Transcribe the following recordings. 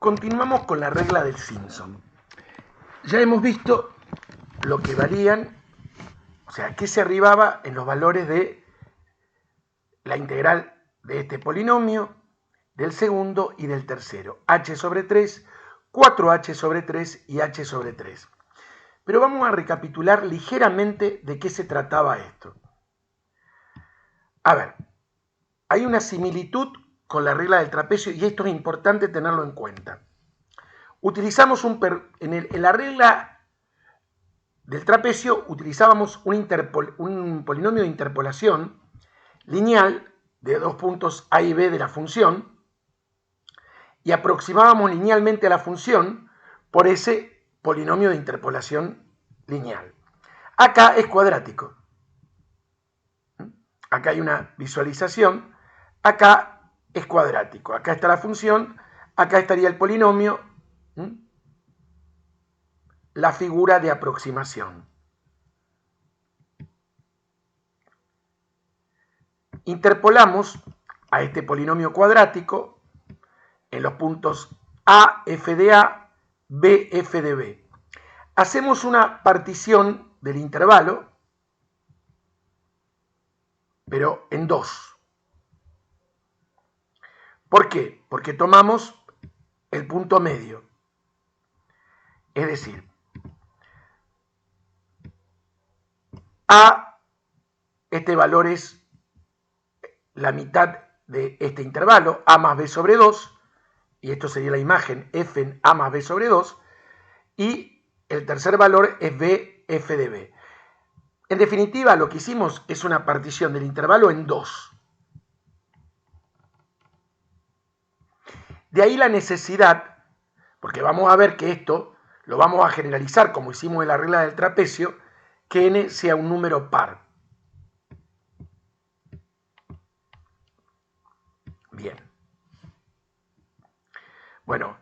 Continuamos con la regla del Simpson. Ya hemos visto lo que valían, o sea, qué se arribaba en los valores de la integral de este polinomio, del segundo y del tercero. H sobre 3, 4h sobre 3 y h sobre 3. Pero vamos a recapitular ligeramente de qué se trataba esto. A ver, hay una similitud con la regla del trapecio y esto es importante tenerlo en cuenta. Utilizamos en la regla del trapecio utilizábamos un polinomio de interpolación lineal de dos puntos A y B de la función y aproximábamos linealmente a la función por ese polinomio de interpolación lineal. Acá es cuadrático. Acá hay una visualización. Acá es cuadrático. Acá está la función. Acá estaría el polinomio. La figura de aproximación. Interpolamos a este polinomio cuadrático en los puntos A, f de A, B, f de B. Hacemos una partición del intervalo, pero en dos. ¿Por qué? Porque tomamos el punto medio. Es decir, A, este valor es la mitad de este intervalo, A más B sobre 2, y esto sería la imagen f en A más B sobre 2, y el tercer valor es B, f de B. En definitiva, lo que hicimos es una partición del intervalo en dos. De ahí la necesidad, porque vamos a ver que esto lo vamos a generalizar como hicimos en la regla del trapecio, que n sea un número par. Bien. Bueno,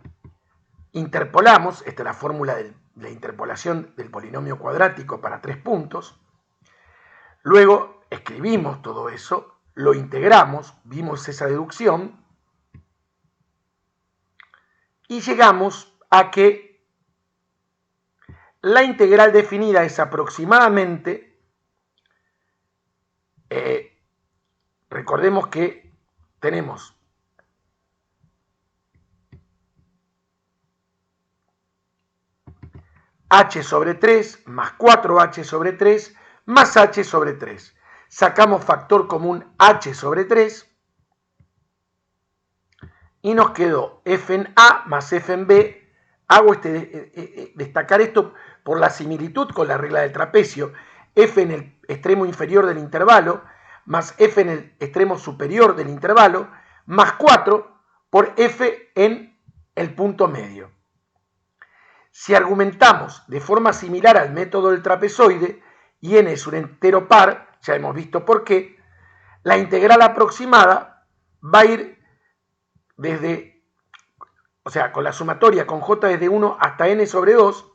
interpolamos, esta es la fórmula de la interpolación del polinomio cuadrático para 3 puntos. Luego escribimos todo eso, lo integramos, vimos esa deducción y llegamos a que la integral definida es aproximadamente, recordemos que tenemos h sobre 3 más 4h sobre 3 más h sobre 3. Sacamos factor común h sobre 3 y nos quedó f en A más f en B. Hago destacar esto por la similitud con la regla del trapecio. F en el extremo inferior del intervalo más f en el extremo superior del intervalo más 4 por f en el punto medio. Si argumentamos de forma similar al método del trapezoide y n es un entero par, ya hemos visto por qué, la integral aproximada va a ir desde, o sea, con la sumatoria con j desde 1 hasta n sobre 2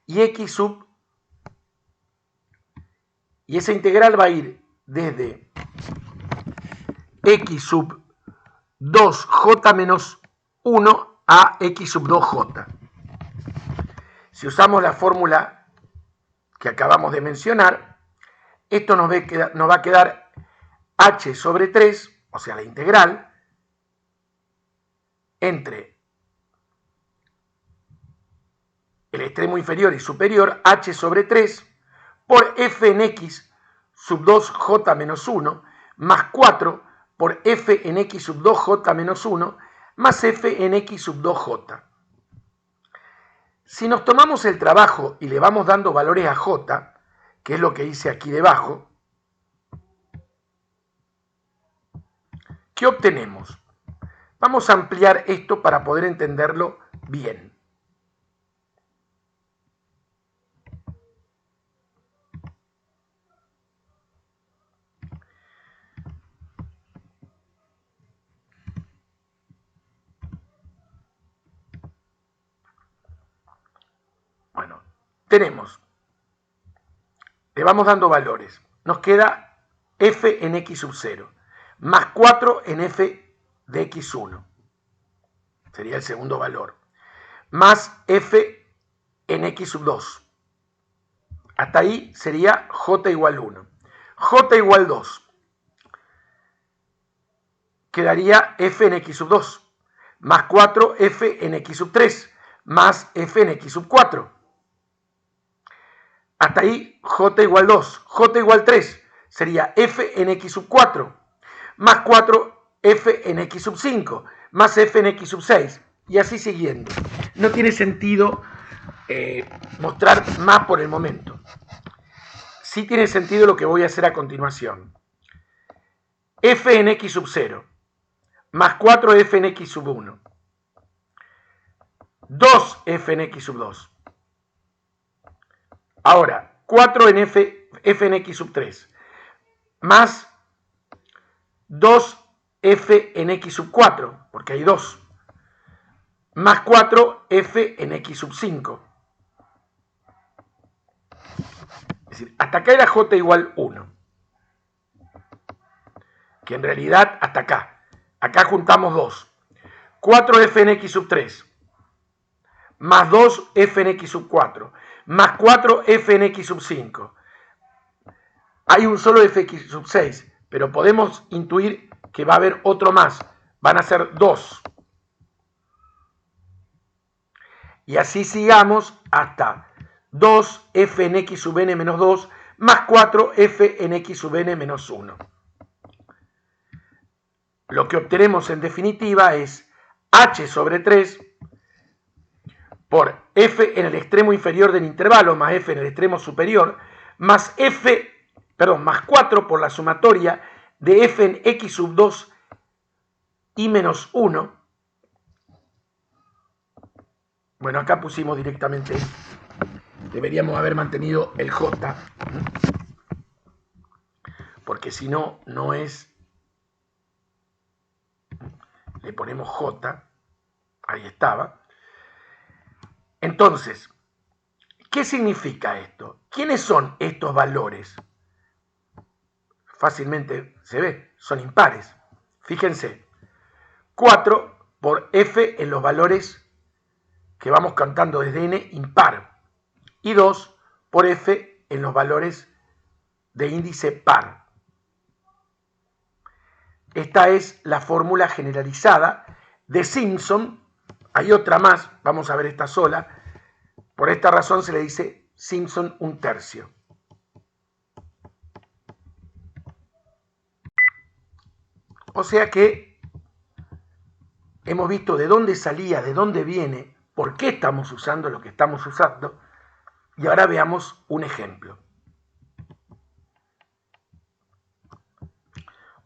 y x sub, y esa integral va a ir desde x sub 2j menos 1 a x sub 2j. Si usamos la fórmula que acabamos de mencionar, esto nos va a quedar h sobre 3, o sea, la integral, entre el extremo inferior y superior, h sobre 3, por f en x sub 2j menos 1, más 4 por f en x sub 2j menos 1, más f en x sub 2j. Si nos tomamos el trabajo y le vamos dando valores a j, que es lo que hice aquí debajo, ¿qué obtenemos? Vamos a ampliar esto para poder entenderlo bien. Bueno, le vamos dando valores. Nos queda f en x sub 0, más 4 en f de x1. sería el segundo valor, más f en x sub 2. Hasta ahí sería j igual 1. J igual 2. Quedaría f en x sub 2, más 4f en x sub 3, más f en x sub 4. Hasta ahí j igual 2. J igual 3 sería f en x sub 4, más 4f en x sub 5, más f en x sub 6, y así siguiendo. No tiene sentido mostrar más por el momento. Sí tiene sentido lo que voy a hacer a continuación. F en x sub 0, más 4f en x sub 1, 2f en x sub 2. Ahora, 4 en f en x sub 3, más 2f en x sub 4, porque hay 2, más 4f en x sub 5. Es decir, hasta acá era j igual 1, que en realidad hasta acá. Acá juntamos 2. 4f en x sub 3, más 2f en x sub 4, más 4f en x sub 5. Hay un solo fx sub 6, pero podemos intuir que va a haber otro más. Van a ser 2. Y así sigamos hasta 2f en x sub n menos 2, más 4f en x sub n menos 1. Lo que obtenemos en definitiva es h sobre 3 por f en el extremo inferior del intervalo más f en el extremo superior, más 4 por la sumatoria de f en x sub 2 y menos 1. Bueno, acá pusimos directamente, deberíamos haber mantenido el j, porque si no, no es, le ponemos j, ahí estaba. Entonces, ¿qué significa esto? ¿Quiénes son estos valores? Fácilmente se ve, son impares. Fíjense, 4 por f en los valores que vamos cantando desde n impar, y 2 por f en los valores de índice par. Esta es la fórmula generalizada de Simpson. Hay otra más, vamos a ver esta sola. Por esta razón se le dice Simpson 1/3. O sea que hemos visto de dónde salía, de dónde viene, por qué estamos usando lo que estamos usando, y ahora veamos un ejemplo.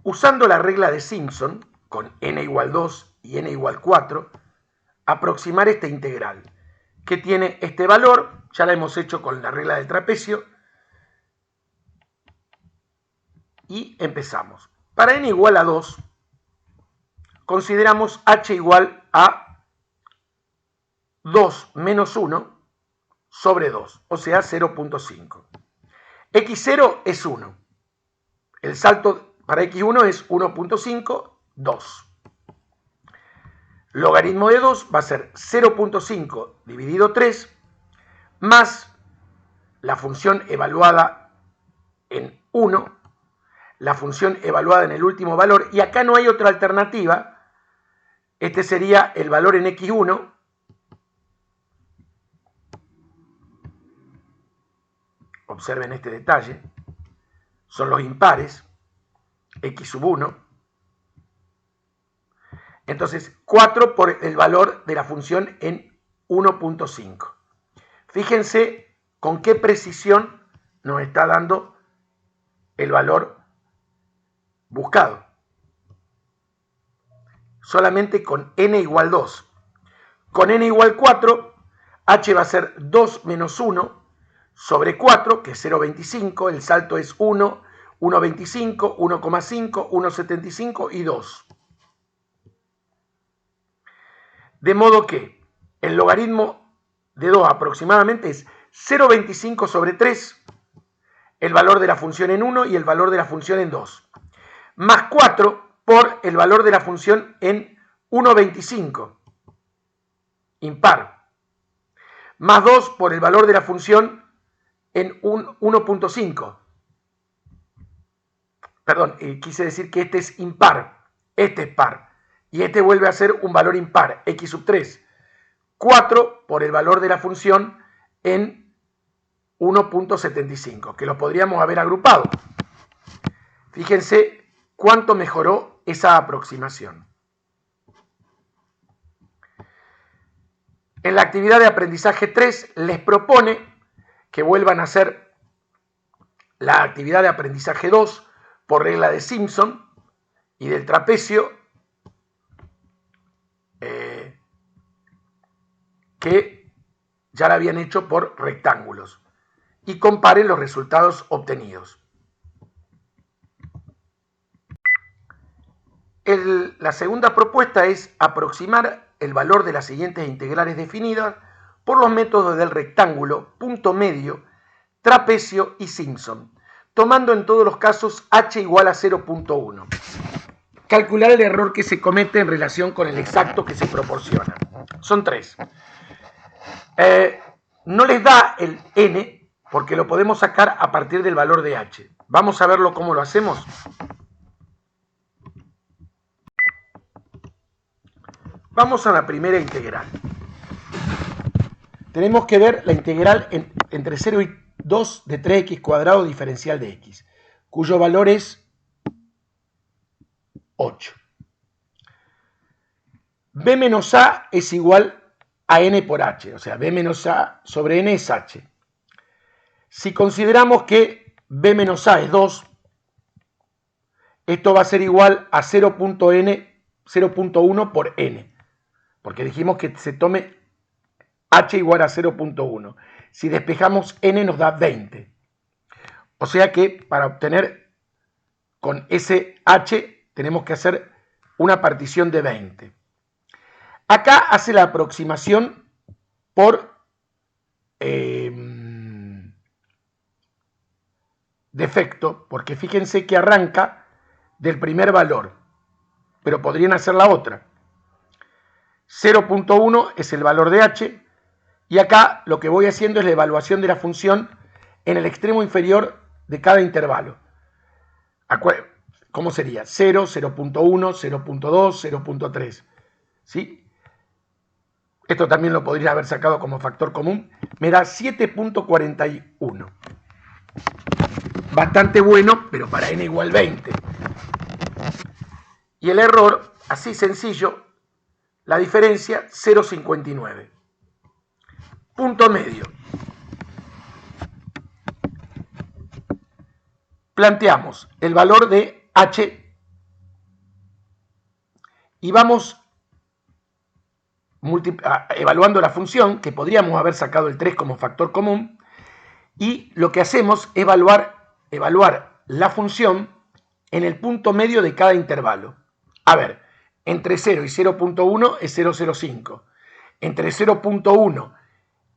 Usando la regla de Simpson, con n igual 2 y n igual 4, aproximar esta integral, que tiene este valor, ya la hemos hecho con la regla del trapecio, y empezamos. Para n igual a 2, consideramos h igual a 2 menos 1 sobre 2, o sea 0.5. x0 es 1. El salto para x1 es 1.5, 2. Logaritmo de 2 va a ser 0.5 dividido 3 más la función evaluada en 1, la función evaluada en el último valor, y acá no hay otra alternativa. Este sería el valor en x1, observen este detalle, son los impares, x sub 1, entonces 4 por el valor de la función en 1.5. Fíjense con qué precisión nos está dando el valor buscado. Solamente con n igual 2. Con n igual 4, h va a ser 2 menos 1 sobre 4, que es 0.25, el salto es 1, 1.25, 1,5, 1.75 y 2. De modo que el logaritmo de 2 aproximadamente es 0.25 sobre 3, el valor de la función en 1 y el valor de la función en 2, más 4 por el valor de la función en 1.25, impar, más 2 por el valor de la función en un 1.5. Perdón, quise decir que este es impar, este es par, y este vuelve a ser un valor impar, x sub 3. 4 por el valor de la función en 1.75, que lo podríamos haber agrupado. Fíjense cuánto mejoró esa aproximación. En la actividad de aprendizaje 3 les propone que vuelvan a hacer la actividad de aprendizaje 2 por regla de Simpson y del trapecio, que ya la habían hecho por rectángulos, y comparen los resultados obtenidos. La segunda propuesta es aproximar el valor de las siguientes integrales definidas por los métodos del rectángulo, punto medio, trapecio y Simpson, tomando en todos los casos h igual a 0.1. Calcular el error que se comete en relación con el exacto que se proporciona. Son 3. No les da el n porque lo podemos sacar a partir del valor de h. Vamos a verlo cómo lo hacemos. Vamos a la primera integral. Tenemos que ver la integral entre 0 y 2 de 3x cuadrado diferencial de x, cuyo valor es 8. b menos a es igual a n por h, o sea, b menos a sobre n es h. Si consideramos que b menos a es 2, esto va a ser igual a 0.1 por n, porque dijimos que se tome h igual a 0.1. Si despejamos n nos da 20. O sea que para obtener con ese h tenemos que hacer una partición de 20. Acá hace la aproximación por defecto, porque fíjense que arranca del primer valor, pero podrían hacer la otra. 0.1 es el valor de h, y acá lo que voy haciendo es la evaluación de la función en el extremo inferior de cada intervalo. ¿Cómo sería? 0, 0.1, 0.2, 0.3. ¿Sí? Esto también lo podría haber sacado como factor común. Me da 7.41. Bastante bueno, pero para n igual 20. Y el error, así sencillo, la diferencia 0.59. Punto medio. Planteamos el valor de h y vamos evaluando la función, que podríamos haber sacado el 3 como factor común, y lo que hacemos es evaluar la función en el punto medio de cada intervalo. A ver, entre 0 y 0.1 es 0,05. Entre 0.1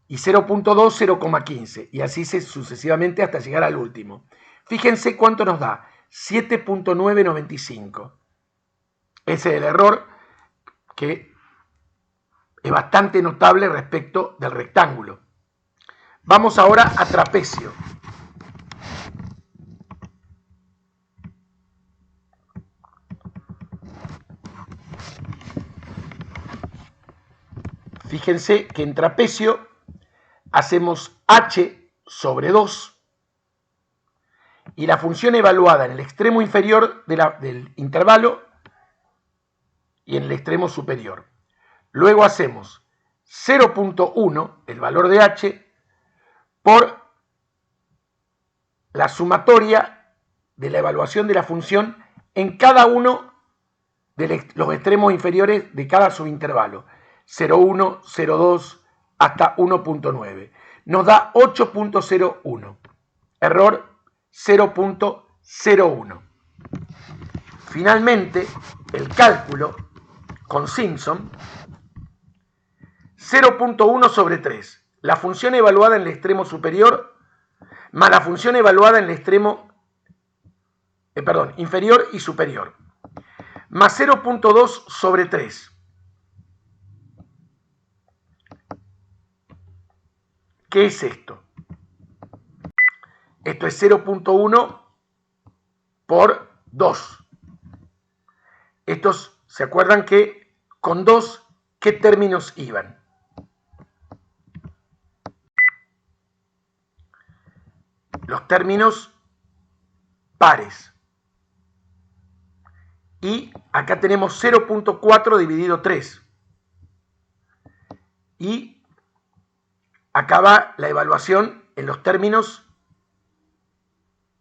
y 0.2, 0,15. Y así sucesivamente hasta llegar al último. Fíjense cuánto nos da. 7.995. Ese es el error que es bastante notable respecto del rectángulo. Vamos ahora a trapecio. Fíjense que en trapecio hacemos h sobre 2 y la función evaluada en el extremo inferior del intervalo y en el extremo superior. Luego hacemos 0.1, el valor de h, por la sumatoria de la evaluación de la función en cada uno de los extremos inferiores de cada subintervalo. 0,1, 0,2 hasta 1.9. Nos da 8.01. Error 0.01. Finalmente, el cálculo con Simpson, 0.1 sobre 3. La función evaluada en el extremo superior más la función evaluada en el extremo inferior y superior. Más 0.2 sobre 3. ¿Qué es esto? Esto es 0.1 por 2. Estos, ¿se acuerdan que con 2, qué términos iban? Los términos pares. Y acá tenemos 0.4 dividido 3. Y acá va la evaluación en los términos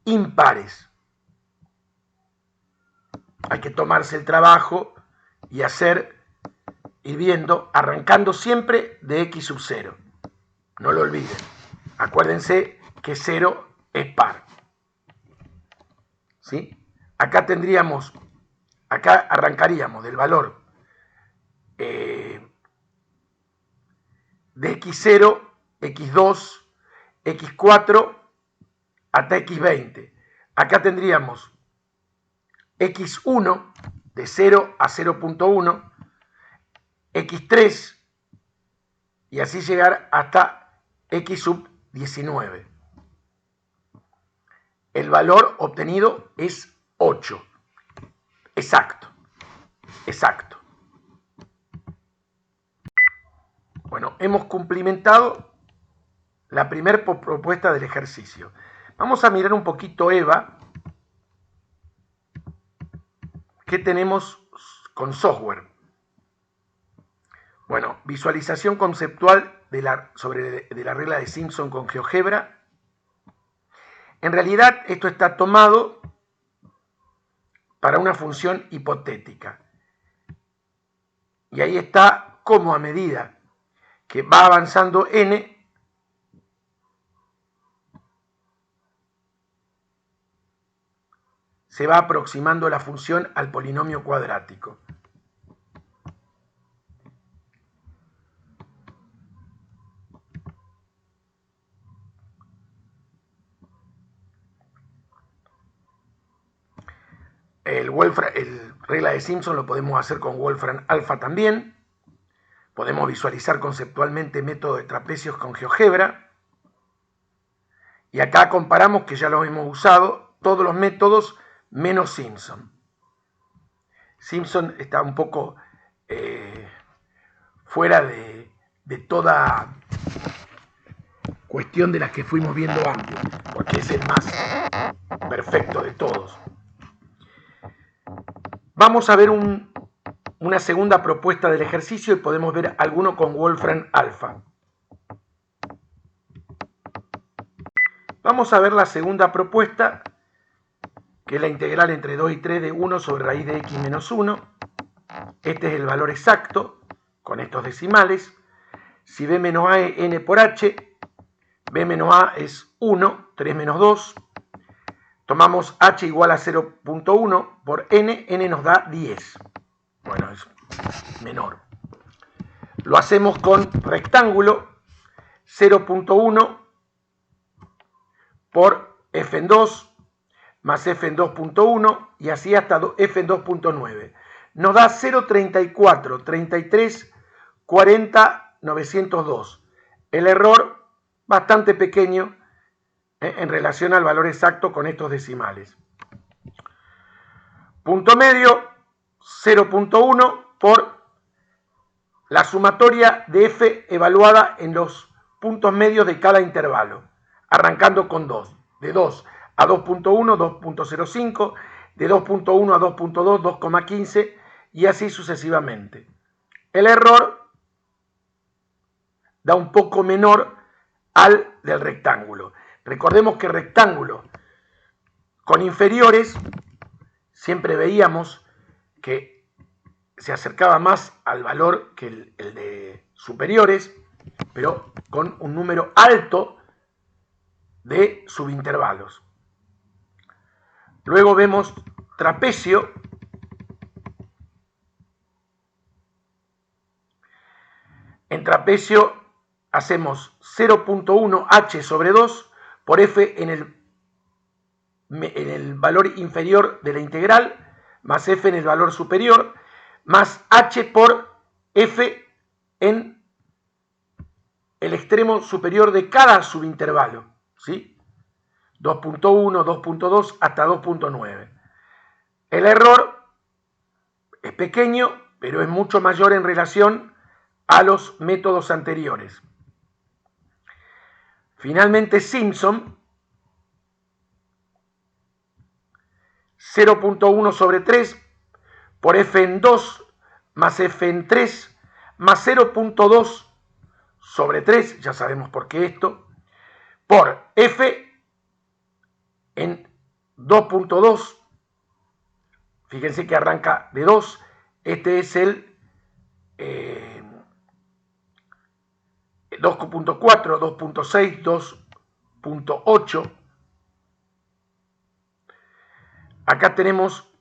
impares. Hay que tomarse el trabajo y ir viendo, arrancando siempre de x sub 0. No lo olviden. Acuérdense que 0 es par. ¿Sí? Acá arrancaríamos del valor de x0, x2, x4 hasta x20. Acá tendríamos x1 de 0 a 0.1, x3 y así llegar hasta x sub 19. El valor obtenido es 8. Exacto. Exacto. Bueno, hemos cumplimentado la primera propuesta del ejercicio. Vamos a mirar un poquito, Eva, qué tenemos con software. Bueno, visualización conceptual de la regla de Simpson con GeoGebra. En realidad, esto está tomado para una función hipotética. Y ahí está cómo a medida que va avanzando n, se va aproximando la función al polinomio cuadrático. El regla de Simpson lo podemos hacer con Wolfram Alpha también. Podemos visualizar conceptualmente método de trapecios con GeoGebra. Y acá comparamos, que ya lo hemos usado, todos los métodos menos Simpson. Simpson está un poco fuera de toda cuestión de las que fuimos viendo antes, porque es el más perfecto de todos. Vamos a ver una segunda propuesta del ejercicio y podemos ver alguno con Wolfram Alpha. Vamos a ver la segunda propuesta, que es la integral entre 2 y 3 de 1 sobre raíz de x menos 1. Este es el valor exacto, con estos decimales. Si b menos a es n por h, b menos a es 1, 3 menos 2. Tomamos h igual a 0.1 por n, n nos da 10. Bueno, es menor. Lo hacemos con rectángulo, 0.1 por f en 2 más f en 2.1 y así hasta f en 2.9. Nos da 0.34, 33, 40, 902. El error bastante pequeño en relación al valor exacto con estos decimales. Punto medio, 0.1 por la sumatoria de f evaluada en los puntos medios de cada intervalo, arrancando con 2. De 2 a 2.1, 2.05, de 2.1 a 2.2, 2,15 y así sucesivamente. El error da un poco menor al del rectángulo. Recordemos que rectángulo con inferiores siempre veíamos que se acercaba más al valor que el de superiores, pero con un número alto de subintervalos. Luego vemos trapecio. En trapecio hacemos 0.1 h sobre 2 por f en el valor inferior de la integral, más f en el valor superior, más h por f en el extremo superior de cada subintervalo, ¿sí? 2.1, 2.2 hasta 2.9. El error es pequeño, pero es mucho mayor en relación a los métodos anteriores. Finalmente, Simpson, 0.1 sobre 3 por f en 2 más f en 3 más 0.2 sobre 3, ya sabemos por qué esto, por f en 2.2, fíjense que arranca de 2, este es el 2.4, 2.6, 2.8. Acá tenemos,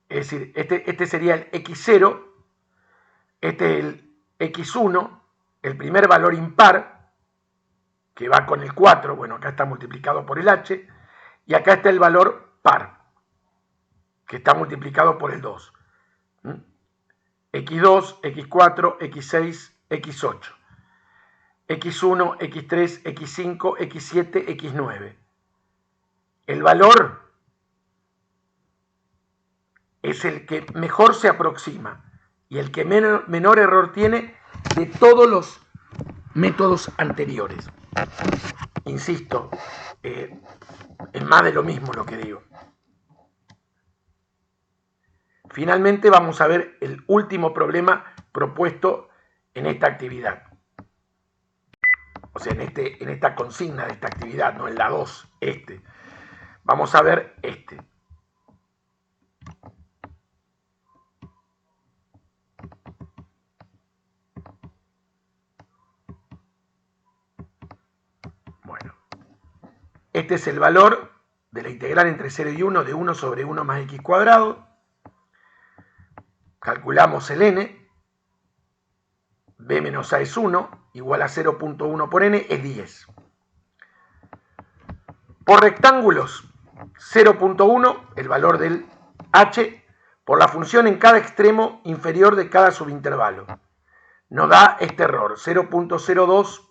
es decir, este sería el x0, este es el x1, el primer valor impar, que va con el 4, bueno, acá está multiplicado por el h, y acá está el valor par, que está multiplicado por el 2. x2, x4, x6, x8, x1, x3, x5, x7, x9. El valor es el que mejor se aproxima y el que menor error tiene de todos los métodos anteriores. Insisto, es más de lo mismo lo que digo. Finalmente vamos a ver el último problema propuesto en esta actividad. O sea, en esta consigna de esta actividad, no en la 2, Vamos a ver este. Bueno, este es el valor de la integral entre 0 y 1 de 1 sobre 1 más x cuadrado. Calculamos el n. B menos A es 1, igual a 0.1 por n es 10. Por rectángulos, 0.1, el valor del h, por la función en cada extremo inferior de cada subintervalo. Nos da este error, 0.02,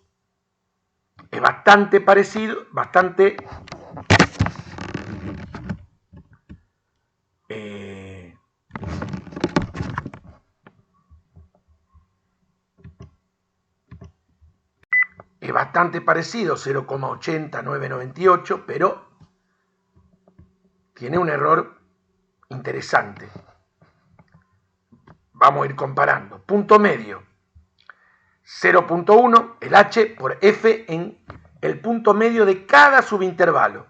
es bastante parecido, es bastante parecido, 0,80998, pero tiene un error interesante. Vamos a ir comparando. Punto medio, 0.1, el h por f en el punto medio de cada subintervalo.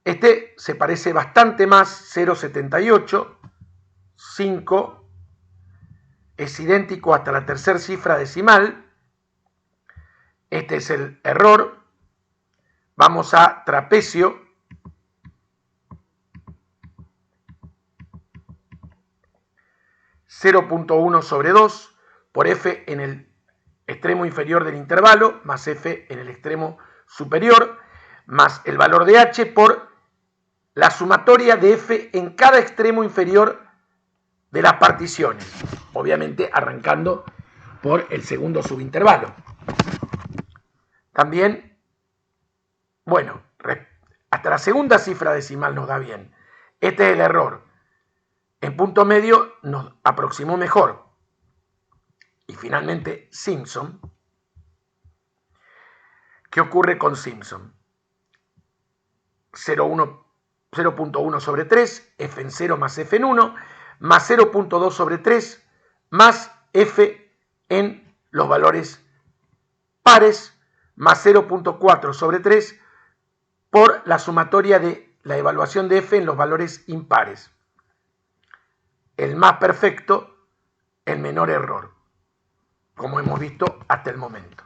Este se parece bastante más, 0.78, 5, es idéntico hasta la tercera cifra decimal. Este es el error. Vamos a trapecio. (0.1 sobre 2 por f en el extremo inferior del intervalo, más f en el extremo superior, más el valor de h por la sumatoria de f en cada extremo inferior de las particiones, obviamente arrancando por el segundo subintervalo. También, bueno, hasta la segunda cifra decimal nos da bien. Este es el error. En punto medio nos aproximó mejor. Y finalmente, Simpson. ¿Qué ocurre con Simpson? 0.1 sobre 3, f en 0 más f en 1, más 0.2 sobre 3, más f en los valores pares, más 0.4 sobre 3 por la sumatoria de la evaluación de f en los valores impares. El más perfecto, el menor error, como hemos visto hasta el momento.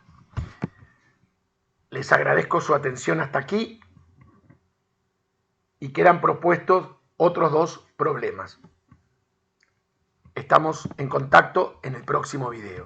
Les agradezco su atención hasta aquí y quedan propuestos otros dos problemas. Estamos en contacto en el próximo video.